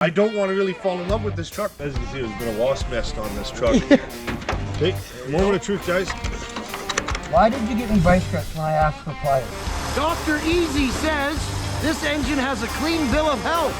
I don't want to really fall in love with this truck. As you can see, there's been a wasp nest on this truck. Okay, moment of truth, guys. Why did you get me vice grips when I asked for pliers? Dr. Easy says this engine has a clean bill of health.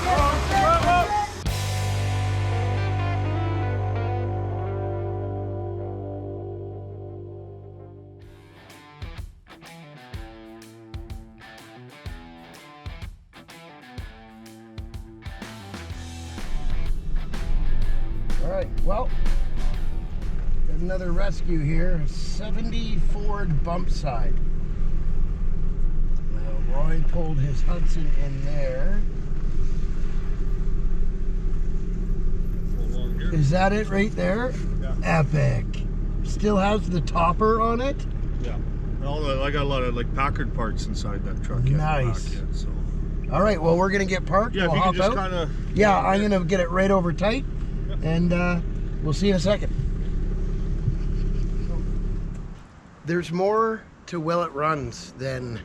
All right, well, got another rescue here, 70 Ford Bumpside. Now, Roy pulled his Hudson in there. Is that it right there? Yeah. Epic. Still has the topper on it? Yeah. I got a lot of like Packard parts inside that truck. Nice. Yet, so. All right, well, we're going to get parked. Yeah, we'll if you hop can just out. kind of... Yeah, I'm going to get it right over tight, and we'll see you in a second. There's more to Will It Runs than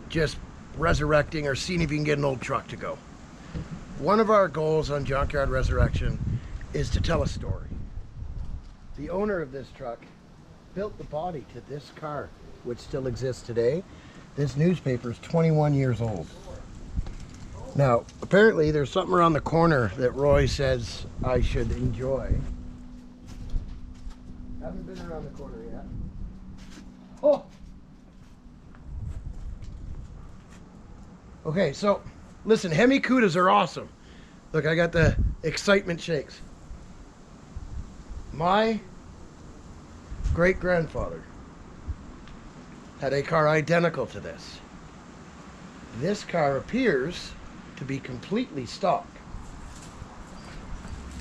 just resurrecting or seeing if you can get an old truck to go. One of our goals on Junkyard Resurrection is to tell a story. The owner of this truck built the body to this car, which still exists today. This newspaper is 21 years old. Now, apparently there's something around the corner that Roy says I should enjoy. Haven't been around the corner yet. Oh! Okay, so, listen, Hemi Cudas are awesome. Look, I got the excitement shakes. My great-grandfather had a car identical to this. This car appears to be completely stock.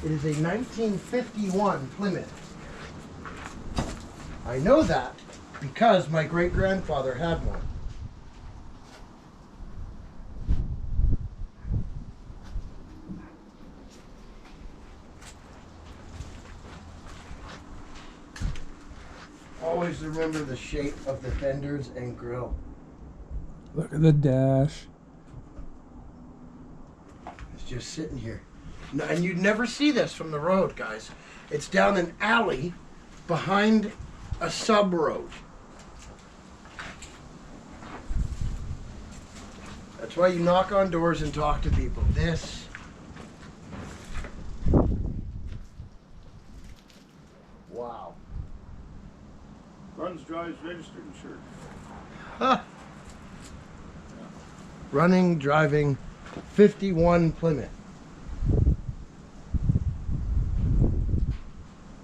It is a 1951 Plymouth. I know that because my great-grandfather had one. Always remember the shape of the fenders and grille. Look at the dash. It's just sitting here. No, and you'd never see this from the road, guys. It's down an alley behind a sub road. That's why you knock on doors and talk to people. This. Wow. Runs, drives, registered, insured. Huh. Running, driving, 51 Plymouth.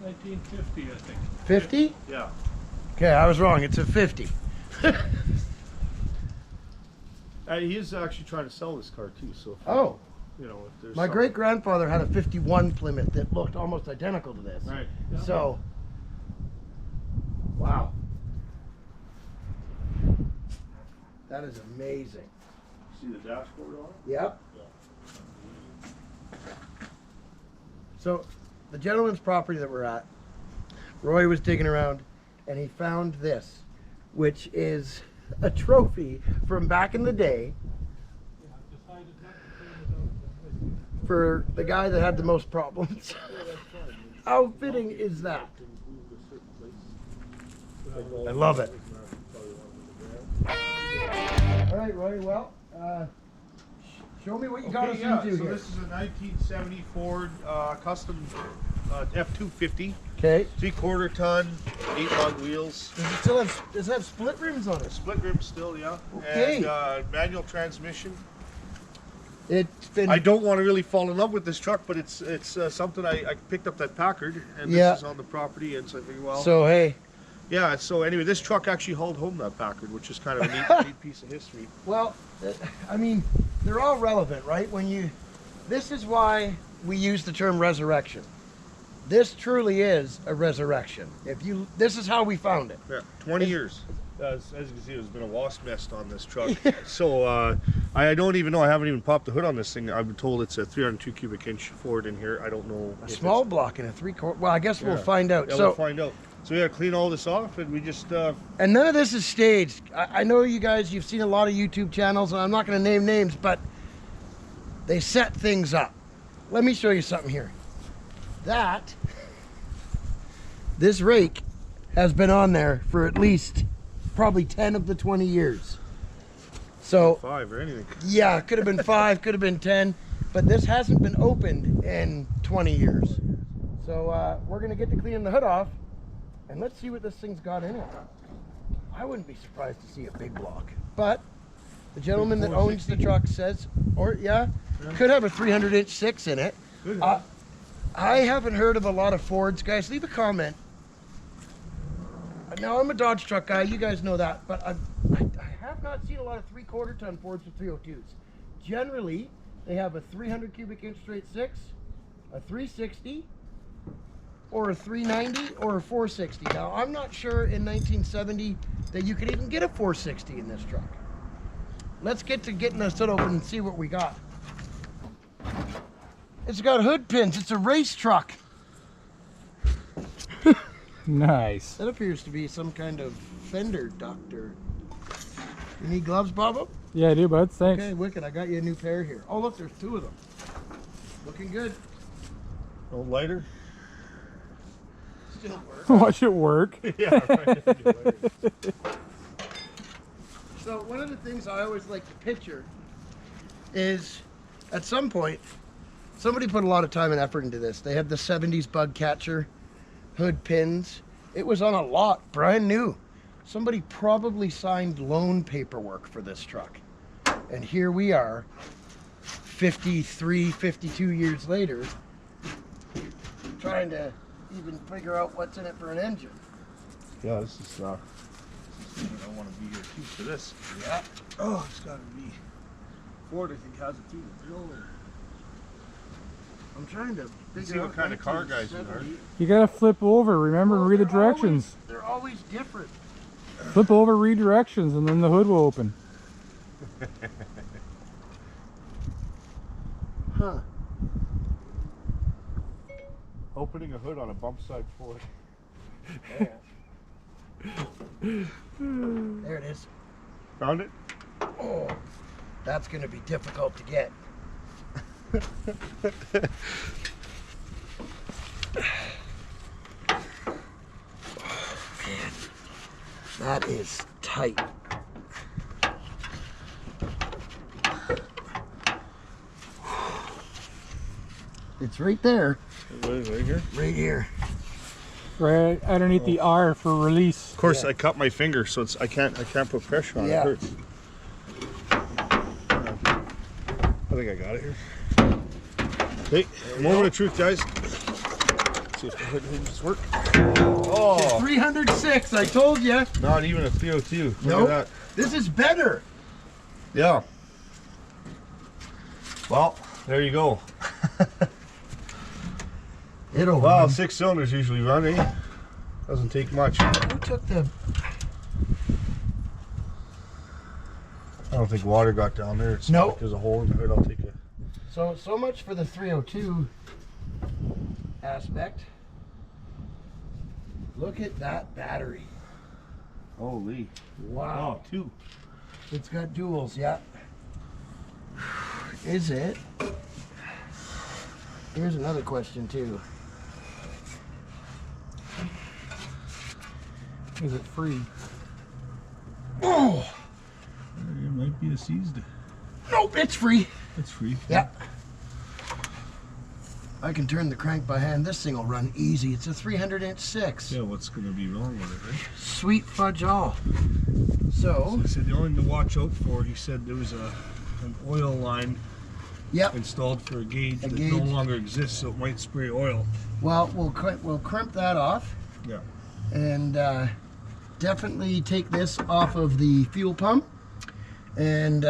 1950, I think. 50? Yeah. Okay, I was wrong. It's a 50. He is actually trying to sell this car too, so. Oh. You know, if there's My something- great-grandfather had a 51 Plymouth that looked almost identical to this. Right. So, wow. That is amazing. See the dashboard on it? Yep. So, the gentleman's property that we're at, Roy was digging around and he found this, which is a trophy from back in the day for the guy that had the most problems. How fitting is that? I love it. All right, Roy, well, show me what you got us into so here. this is a 1970 Ford custom F250. Okay. 3/4 ton, 8 lug wheels. Does it have split rims on it? Split rim still, yeah. Okay. And manual transmission. It's been... I don't want to really fall in love with this truck, but it's something I picked up that Packard, and Yeah. this is on the property, and so I figured, well, So, hey. yeah. So anyway, this truck actually hauled home that Packard, which is kind of a neat piece of history. Well, I mean, they're all relevant, right? This is why we use the term resurrection. This truly is a resurrection. This is how we found it. Yeah, 20 years. As you can see, there's been a wasp nest on this truck. So I don't even know. I haven't even popped the hood on this thing. I've been told it's a 302 cubic inch Ford in here. I don't know. A small block and a 3/4. Well, I guess we'll Yeah. find out. Yeah, we'll find out. So we gotta clean all this off, and we just. And none of this is staged. I know you guys. You've seen a lot of YouTube channels, and I'm not going to name names, but they set things up. let me show you something here. This rake has been on there for at least probably 10 of the 20 years. So 5 or anything. yeah, could have been 5, could have been 10, but this hasn't been opened in 20 years. So we're gonna get to cleaning the hood off, and let's see what this thing's got in it. I wouldn't be surprised to see a big block, but the gentleman that owns the truck says, or yeah, could have a 300-inch 6 in it. I haven't heard of a lot of Fords, guys. Leave a comment. Now, I'm a Dodge truck guy, you guys know that, but I have not seen a lot of 3/4 ton Fords with 302s. Generally, they have a 300 cubic inch straight 6, a 360, or a 390, or a 460. Now, I'm not sure in 1970 that you could even get a 460 in this truck. Let's get to getting this hood open and see what we got. It's got hood pins. It's a race truck. Nice. That appears to be some kind of fender duct or... You need gloves, Bobo? Yeah, I do, bud. Thanks. Okay, wicked. I got you a new pair here. Oh, look, there's 2 of them. Looking good. No lighter? Still works. Watch it work. Yeah, right. So one of the things I always like to picture is, at some point, somebody put a lot of time and effort into this. They had the 70s bug catcher, hood pins. It was on a lot, brand new. Somebody probably signed loan paperwork for this truck. And here we are, 53, 52 years later, trying to even figure out what's in it for an engine. Yeah, this is I don't want to be here too for this. Yeah. Oh, it's got to be. Ford, I think, has it too. I'm trying to figure See what out kind of car guys you are. 1970. You gotta flip over, remember, and read the They're always- directions. They're always different. Flip over, read directions, and then the hood will open. Huh. Opening a hood on a Bumpside Ford. There it is. Found it? Oh, that's going to be difficult to get. Man, that is tight. It's right there. Right here. Right here. Right underneath the R for release. Of course, Yeah. I cut my finger, so I can't put pressure on it. Yeah. It hurts. I think I got it here. Hey, moment of truth, guys. Let's see if the hood hinges work. Oh, 306, I told you. not even a 302. Look Nope. at that. This is better. Yeah. Well, there you go. It'll Well, run. 6 cylinders usually run, eh? Doesn't take much. Who took the... I don't think water got down there. It's Nope. like there's a hole in the hood. I'll take it. So much for the 302 aspect. Look at that battery. Holy. Wow. Oh, 2. It's got duals, yeah. Is it? Here's another question too. Is it free? Oh! It might be a seized. Nope, it's free. It's free. Yeah. I can turn the crank by hand. This thing will run easy. It's a 300-inch 6. Yeah, what's going to be wrong with it, right? Sweet fudge all. So, I said the only thing to watch out for, he said there was an oil line yep. installed for a gauge that gauge. no longer exists, so it might spray oil. Well, we'll crimp that off. Yeah. And definitely take this off of the fuel pump, and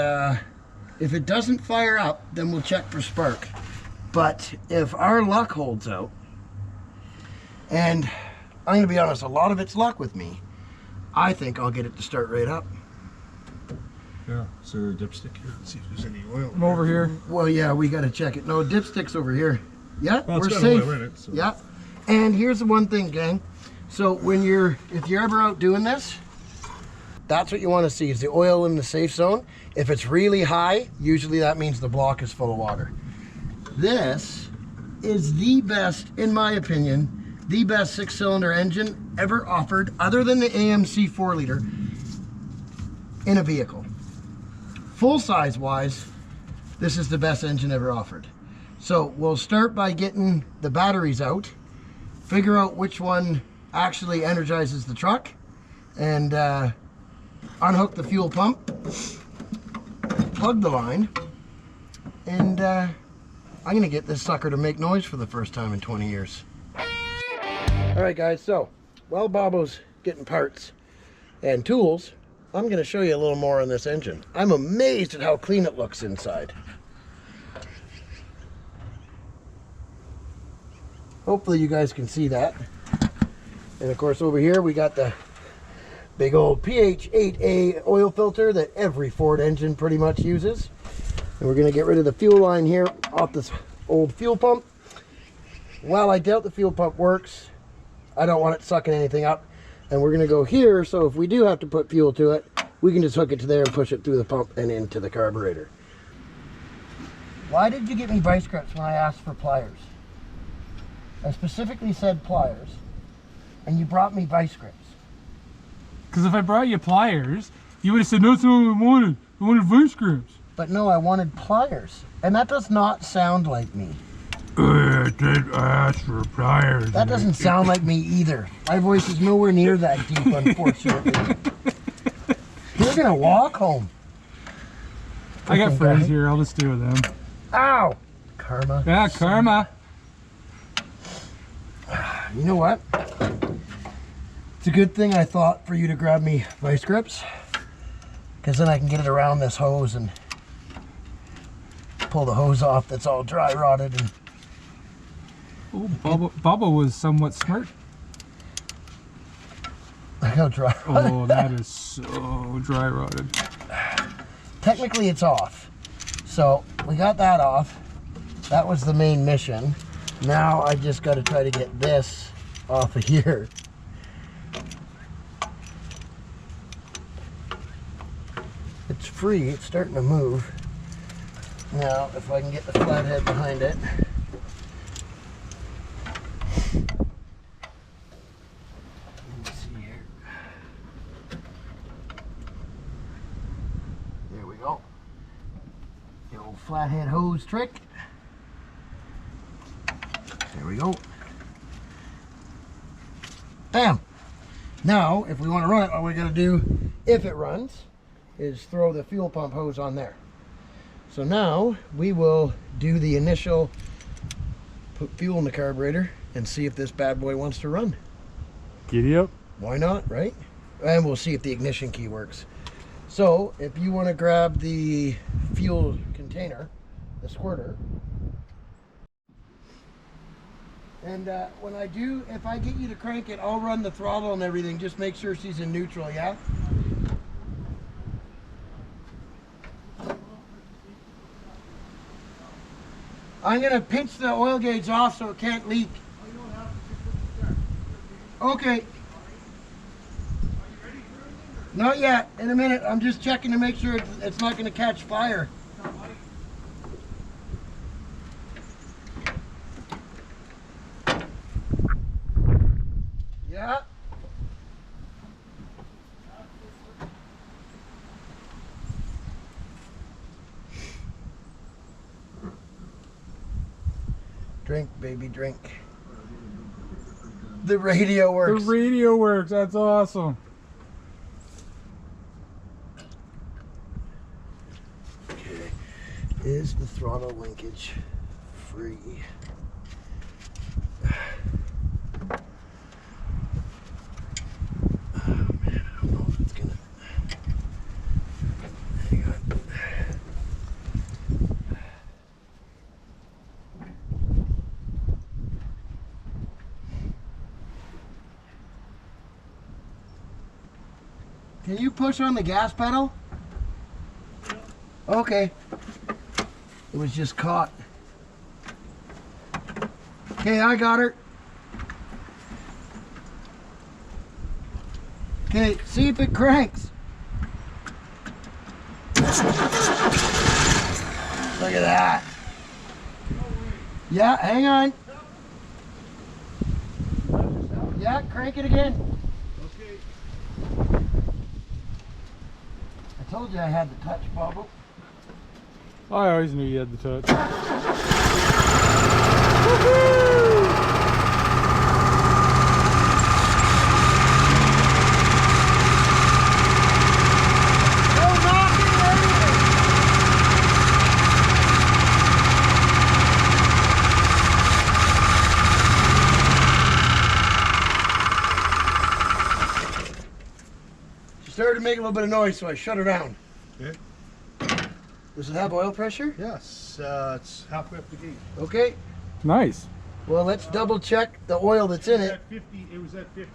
if it doesn't fire up, then we'll check for spark. But if our luck holds out, and I'm gonna be honest, a lot of it's luck with me, I think I'll get it to start right up. Yeah. Is there a dipstick here? Let's see if there's any oil. I'm over here. Well, yeah, we gotta check it. No, dipstick's over here. Yeah, Well, we're it's got safe. oil in it, so. Yeah, and here's the one thing, gang. So if you're ever out doing this, that's what you want to see, is the oil in the safe zone. If it's really high, usually that means the block is full of water. This is the best, in my opinion, the best 6-cylinder engine ever offered, other than the AMC 4-liter, in a vehicle. Full size wise, this is the best engine ever offered. So we'll start by getting the batteries out, figure out which one actually energizes the truck, and unhook the fuel pump, plug the line, and I'm gonna get this sucker to make noise for the first time in 20 years. All right guys, so while Bobo's getting parts and tools, I'm gonna show you a little more on this engine. I'm amazed at how clean it looks inside. Hopefully you guys can see that. And of course over here we got the big old PH8A oil filter that every Ford engine pretty much uses. And we're gonna get rid of the fuel line here off this old fuel pump. While I doubt the fuel pump works, I don't want it sucking anything up. And we're gonna go here, so if we do have to put fuel to it, we can just hook it to there and push it through the pump and into the carburetor. Why did you get me vice grips when I asked for pliers? I specifically said pliers, and you brought me vice grips. Because if I brought you pliers, you would have said, no, that's not what I wanted. I wanted vice grips. But no, I wanted pliers. And that does not sound like me. I did ask for pliers. That doesn't sound like me either. My voice is nowhere near that deep, unfortunately. You're gonna walk home. I got friends here, I'll just stay with them. Ow! Karma. Yeah, karma. You know what? It's a good thing I thought for you to grab me vice grips, because then I can get it around this hose and pull the hose off that's all dry rotted. And Oh, Bubba was somewhat smart. look how dry rotted. Oh, that is so dry rotted. Technically it's off. So we got that off. That was the main mission. Now I just got to try to get this off of here. It's free, it's starting to move. Now if I can get the flathead behind it. Let me see here. There we go. The old flathead hose trick. There we go. Bam! Now, if we want to run it, all we got to do, if it runs, is throw the fuel pump hose on there. So now, we will do the initial, put fuel in the carburetor, and see if this bad boy wants to run. Giddy up. Why not, right? And we'll see if the ignition key works. So, if you want to grab the fuel container, the squirter, and when I do, if I get you to crank it, I'll run the throttle and everything. Just make sure she's in neutral, yeah? I'm going to pinch the oil gauge off so it can't leak. Okay. Not yet. In a minute. I'm just checking to make sure it's not going to catch fire. Yeah. Drink, baby, drink. The radio works. The radio works, that's awesome. Okay. Is the throttle linkage free? Can you push on the gas pedal? Okay. It was just caught. Okay, I got her. Okay, see if it cranks. Look at that. Yeah, hang on. Yeah, crank it again. Okay. I told you I had the touch, Bubble. I always knew you had the touch. Started to make a little bit of noise, so I shut her down. Okay. Does it have oil pressure? Yes, it's halfway up the gate. Okay. Nice. Well, let's double check the oil that's in it. At 50, it was at 50.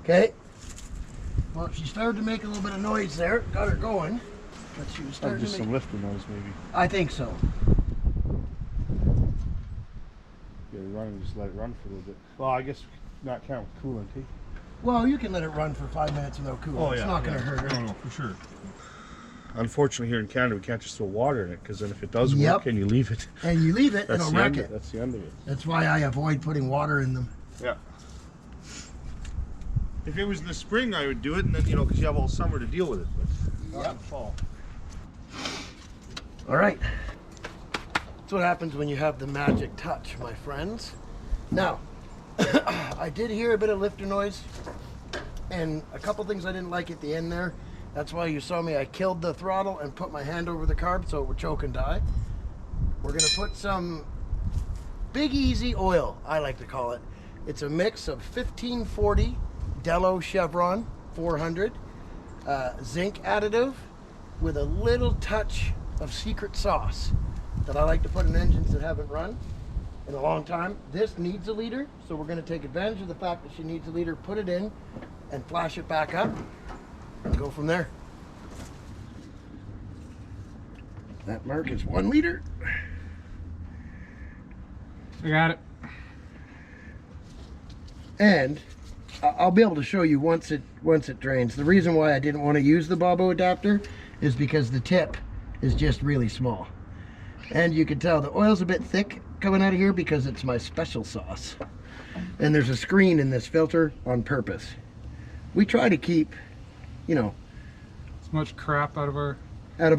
Okay. Well, she started to make a little bit of noise there. Got her going. But she was starting Just to make... some lifting noise, maybe. I think so. Yeah, run and just let it run for a little bit. Well, I guess not count with coolant, eh? Well, you can let it run for 5 minutes without coolant. It's not going to hurt her. No, for sure. Unfortunately, here in Canada, we can't just throw water in it, because then if it does work and you leave it, and you leave it, it'll wreck it. That's the end of it. That's why I avoid putting water in them. Yeah. If it was in the spring, I would do it, and then, because you have all summer to deal with it. But not in the fall. All right. That's what happens when you have the magic touch, my friends. Now, I did hear a bit of lifter noise, and a couple things I didn't like at the end there. That's why you saw me, I killed the throttle and put my hand over the carb so it would choke and die. We're gonna put some Big Easy oil, I like to call it. It's a mix of 1540 Dello Chevron 400 zinc additive with a little touch of secret sauce that I like to put in engines that haven't run in a long time. This needs a liter, so we're going to take advantage of the fact that she needs a liter, put it in, and flash it back up, and go from there. That mark is 1 liter. I got it. And I'll be able to show you once it drains. The reason why I didn't want to use the Bobo adapter is because the tip is just really small. And you can tell the oil's a bit thick coming out of here because it's my special sauce. And there's a screen in this filter on purpose. We try to keep, as much crap out of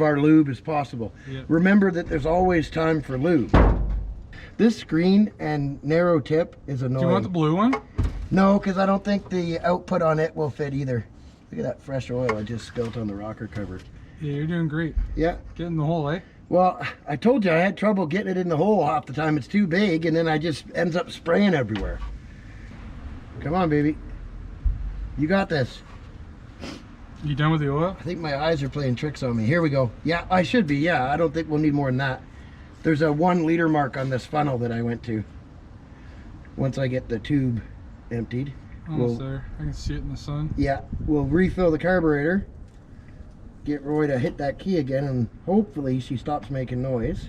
our lube as possible. Yep. Remember that there's always time for lube. This screen and narrow tip is annoying. Do you want the blue one? No, because I don't think the output on it will fit either. Look at that fresh oil I just spilt on the rocker cover. Yeah, you're doing great. Yeah. Get in the hole, eh? Well, I told you I had trouble getting it in the hole half the time. It's too big, and then I just ends up spraying everywhere. Come on, baby. You got this. You done with the oil? I think my eyes are playing tricks on me. Here we go. Yeah, I should be. Yeah, I don't think we'll need more than that. There's a 1 liter mark on this funnel that I went to. Once I get the tube emptied. Almost there. I can see it in the sun. Yeah, we'll refill the carburetor. Get Roy to hit that key again, and hopefully she stops making noise.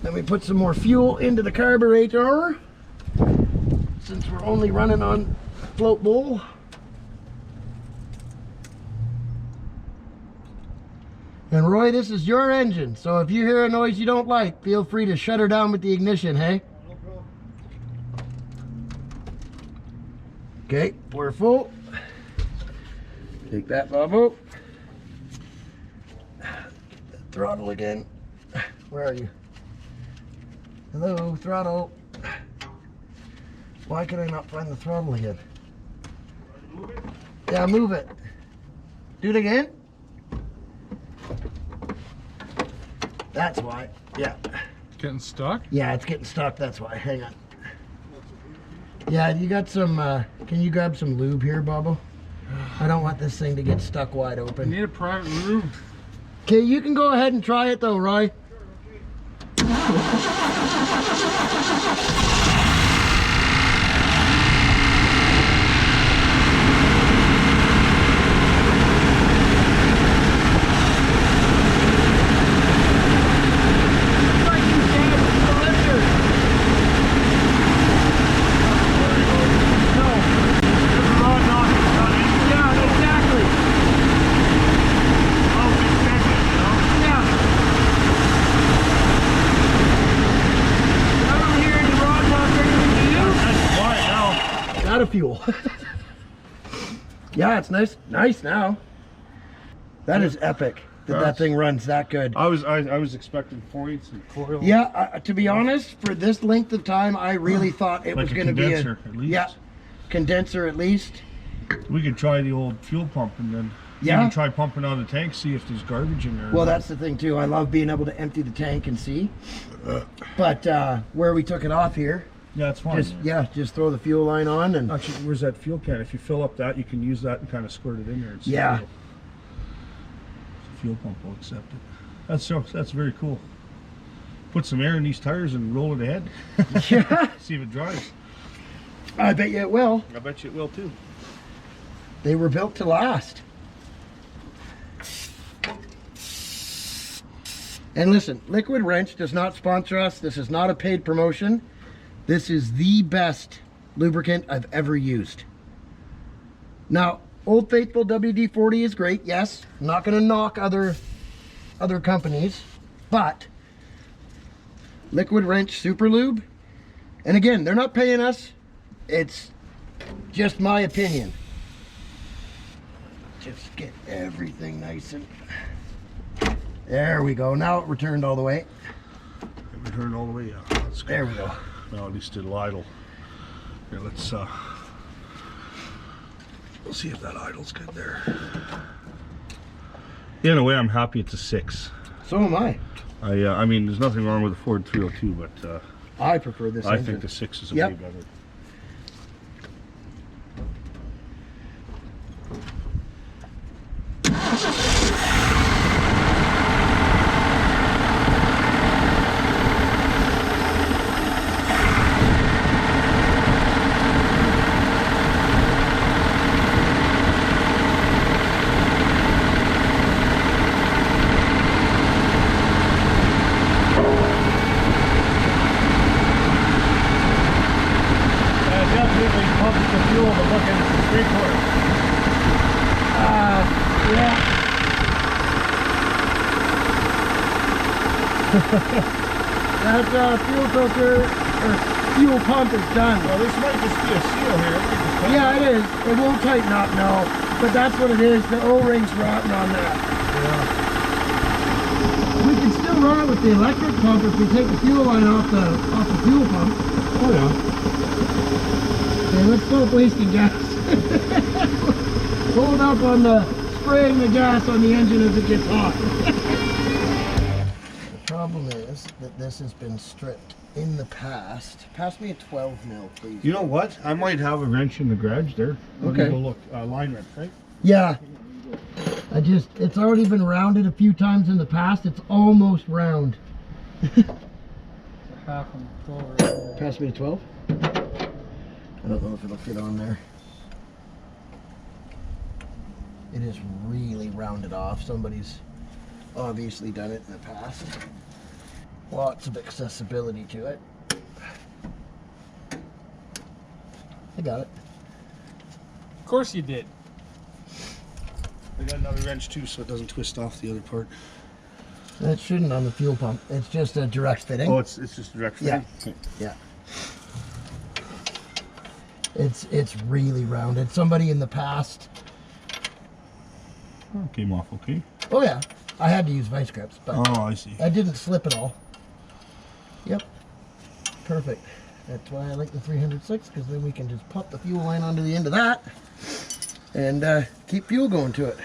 Then we put some more fuel into the carburetor, since we're only running on float bowl. And Roy, this is your engine, so if you hear a noise you don't like, feel free to shut her down with the ignition, hey? No problem. Okay, pour full. Take that, Bobo. Throttle again. Where are you? Hello, throttle. Why can I not find the throttle again? Move it. Yeah, move it. Do it again. That's why. Yeah. Getting stuck? Yeah, it's getting stuck. That's why. Hang on. Yeah, you got some, can you grab some lube here, Bobo? I don't want this thing to get stuck wide I open. need a private room. Okay, you can go ahead and try it though, Roy. of fuel. Yeah, it's nice now. That is epic that thing runs that good. I was expecting points and coil. Yeah, to be honest, for this length of time, I really thought it Like was a going to be condenser, at least. Yeah, condenser at least. We could try the old fuel pump and then even try pumping out of the tank, see if there's garbage in there. Well, that's the thing too. I love being able to empty the tank and see. But where we took it off here, yeah, it's fine. just throw the fuel line on and Actually, where's that fuel can? If you fill up that, you can use that and kind of squirt it in there. And Yeah. the fuel pump will accept it. That's very cool. Put some air in these tires and roll it ahead. yeah, See if it dries. I bet you it will. I bet you it will too. They were built to last. And listen, Liquid Wrench does not sponsor us. This is not a paid promotion. This is the best lubricant I've ever used. Now, Old Faithful WD-40 is great, yes. I'm not going to knock other companies, but Liquid Wrench Super Lube, and again, they're not paying us. It's just my opinion. Just get everything nice and... There we go. Now it returned all the way. It returned all the way. Yeah, that's good. There we go. Well, at least it'll idle. Here, let's we'll see if that idle's good there. In a way, I'm happy it's a 6. So am I. I mean, there's nothing wrong with the Ford 302, but I prefer this I engine. think the 6 is Yep. way better. Definitely pumps the fuel to look at the three-quarter. Yeah. That fuel filter or fuel pump is done. Well, this might just be a seal here. It might just tighten Yeah, it is. It won't tighten up, no. But that's what it is. The O-ring's rotten on that. Yeah. We can still run it with the electric pump if we take the fuel line off the fuel pump. Oh yeah. Okay, let's stop wasting gas. Hold up on the spraying the gas on the engine as it gets hot. The problem is that this has been stripped in the past. Pass me a 12 mil, please. You know what? I might have a wrench in the garage there. Let me Okay. go look. Line wrench, right? Yeah. It's already been rounded a few times in the past. It's almost round. Half and full. Pass me a 12. I don't know if it'll fit on there. It is really rounded off. Somebody's obviously done it in the past. Lots of accessibility to it. I got it. Of course you did. I got another wrench too, so it doesn't twist off the other part. That shouldn't on the fuel pump. It's just a direct fitting. Oh, it's just direct fitting? Yeah. It's really rounded. Somebody in the past. Oh, came off okay. Oh yeah, I had to use vice grips, but Oh, I see. I didn't slip at all. Yep, perfect. That's why I like the 306, because then we can just pump the fuel line onto the end of that and keep fuel going to it.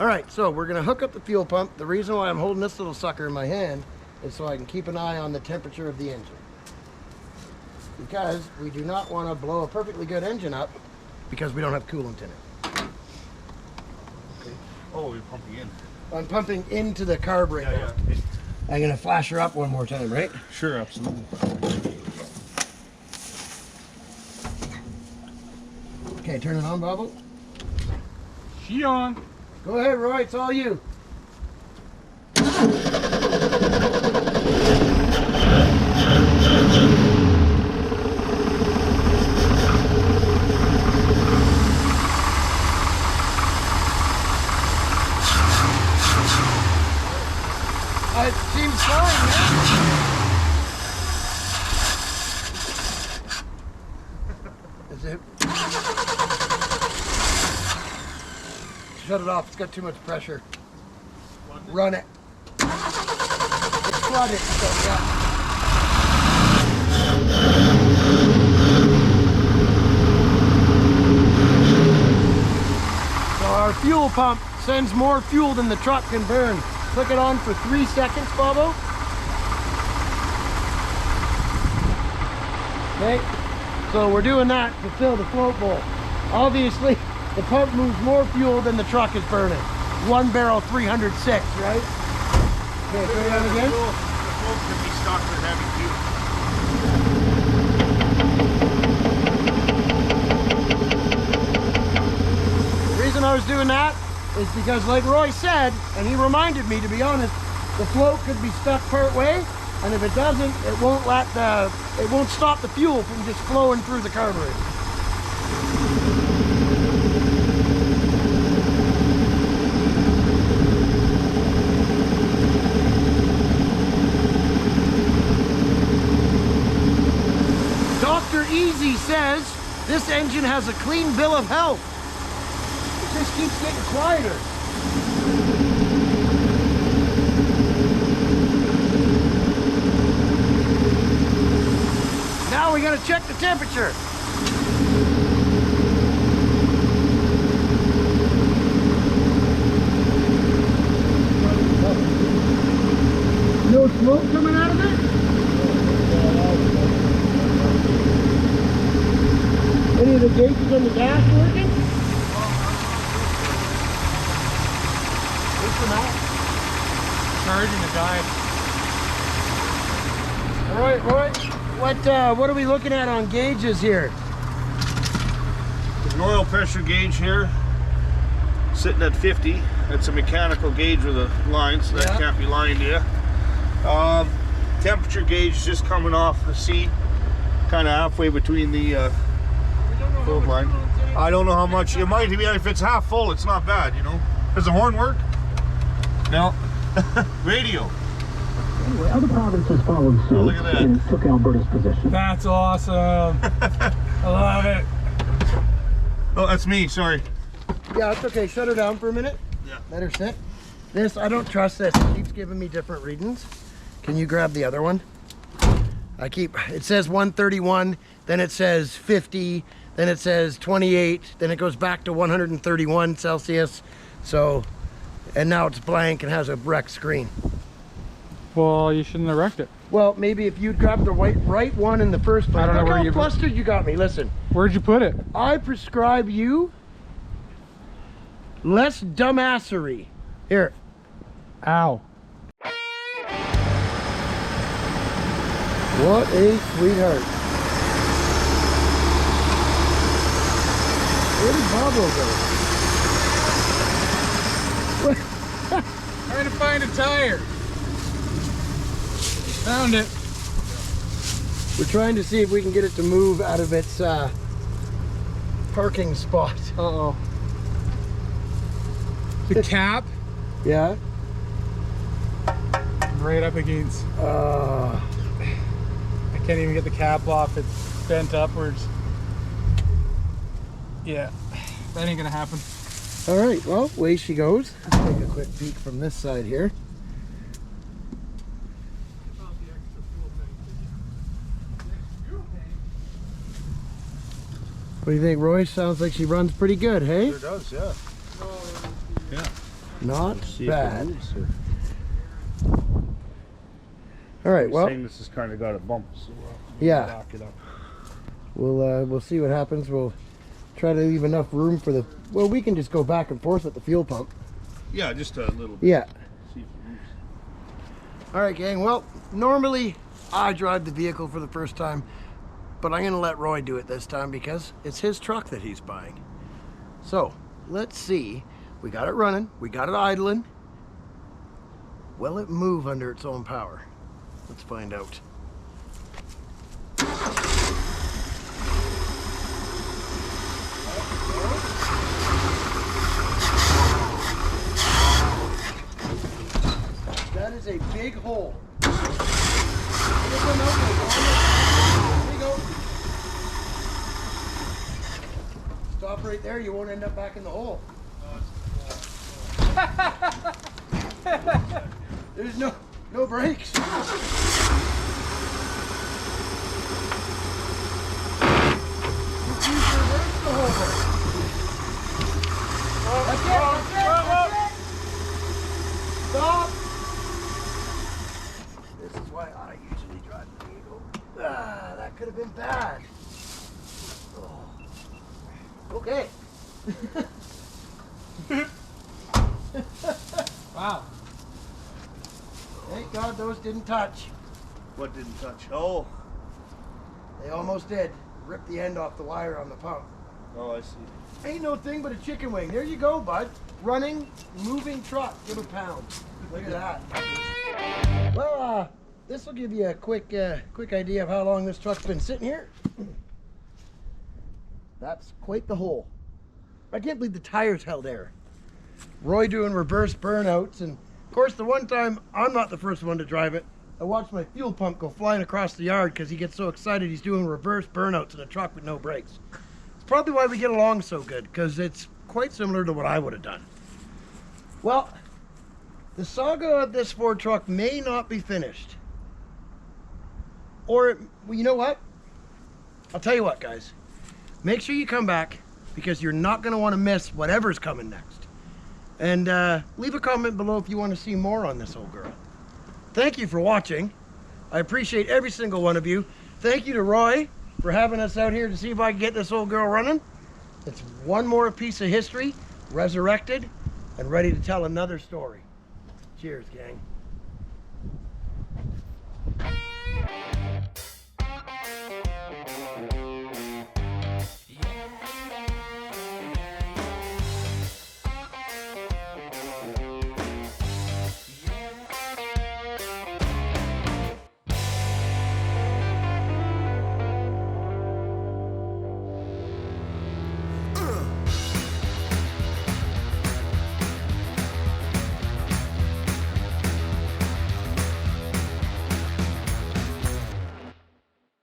All right, so we're gonna hook up the fuel pump. The reason why I'm holding this little sucker in my hand is so I can keep an eye on the temperature of the engine. Because we do not want to blow a perfectly good engine up because we don't have coolant in it. Oh, you're pumping in. I'm pumping into the carb right now. Yeah. I'm gonna flash her up one more time, right? Sure, absolutely. Okay, turn it on, Bobble. She on. Go ahead, Roy, it's all you. It seems fine, man. shut it off. It's got too much pressure. Run it. It's flooded, so yeah. So our fuel pump sends more fuel than the truck can burn. Click it on for 3 seconds, Bobo. Okay, so we're doing that to fill the float bowl. Obviously, the pump moves more fuel than the truck is burning. 1 barrel, 306, right? Okay, turn it on again. The float could be stuck with heavy fuel. The reason I was doing that is because, like Roy said, and he reminded me, to be honest, the float could be stuck part way, and if it doesn't, it won't stop the fuel from just flowing through the carburetor. Dr. Easy says this engine has a clean bill of health. It just keeps getting quieter. Now we gotta check the temperature. No smoke coming out of it? Any of the gauges on the dash working? What's the matter? Charging the guide. All right, Roy. What are we looking at on gauges here? There's an oil pressure gauge here, sitting at 50. It's a mechanical gauge with a line, so that can't be lying to you. Temperature gauge is just coming off the seat, kind of halfway between the full line. I don't know how much. It might be, if it's half full, it's not bad, you know. Does the horn work? No. Radio. Anyway, other provinces followed suit look at that. and took Alberta's position. That's awesome. I love it. Oh, that's me, sorry. Yeah, it's okay. Shut her down for a minute. Yeah. Let her sit. This, I don't trust this. It keeps giving me different readings. Can you grab the other one? It says 131, then it says 50, then it says 28, then it goes back to 131 Celsius. So, and now it's blank and has a wrecked screen. Well, you shouldn't have wrecked it. Well, maybe if you'd grabbed the right one in the first place. I don't know Look where how you- flustered you got me. Listen, Where'd you put it? I prescribe you less dumbassery. Here. Ow. What a sweetheart. Where did Bobo go? Trying to find a tire. Found it. We're trying to see if we can get it to move out of its parking spot. Uh-oh. The cap Yeah? right up against. I can't even get the cap off. It's bent upwards. Yeah, that ain't gonna happen. All right, well, away she goes. Let's take a quick peek from this side here. What do you think, Roy? Sounds like she runs pretty good, hey? Sure does, yeah. Yeah. Not See if it bad. moves here. All right, well, saying this has kind of got a bump, so yeah, back it up. we'll see what happens. We'll try to leave enough room for the. Well, we can just go back and forth at the fuel pump. Yeah, just a little bit. Yeah. See if it moves. All right, gang. Well, normally I drive the vehicle for the first time, but I'm gonna let Roy do it this time because it's his truck that he's buying. So let's see. We got it running. We got it idling. Will it move under its own power? Let's find out. That is a big hole. There you go. Stop right there. You won't end up back in the hole. There's no brakes. Stop! This is why I usually drive the Eagle. Ah, that could have been bad. Oh. Okay. Wow. Thank God those didn't touch. What didn't touch? Oh. They almost did. Ripped the end off the wire on the pump. Oh, I see. Ain't no thing but a chicken wing. There you go, bud. Running, moving truck. Give a pound. Look at that. Well, this will give you a quick idea of how long this truck's been sitting here. That's quite the hole. I can't believe the tires held air. Roy doing reverse burnouts, and of course the one time I'm not the first one to drive it, I watched my fuel pump go flying across the yard because he gets so excited he's doing reverse burnouts in a truck with no brakes. It's probably why we get along so good, because it's quite similar to what I would have done. Well, the saga of this Ford truck may not be finished. Or, well, you know what? I'll tell you what, guys. Make sure you come back, because you're not going to want to miss whatever's coming next. And leave a comment below if you want to see more on this old girl. Thank you for watching. I appreciate every single one of you. Thank you to Roy for having us out here to see if I can get this old girl running. It's one more piece of history, resurrected, and ready to tell another story. Cheers, gang.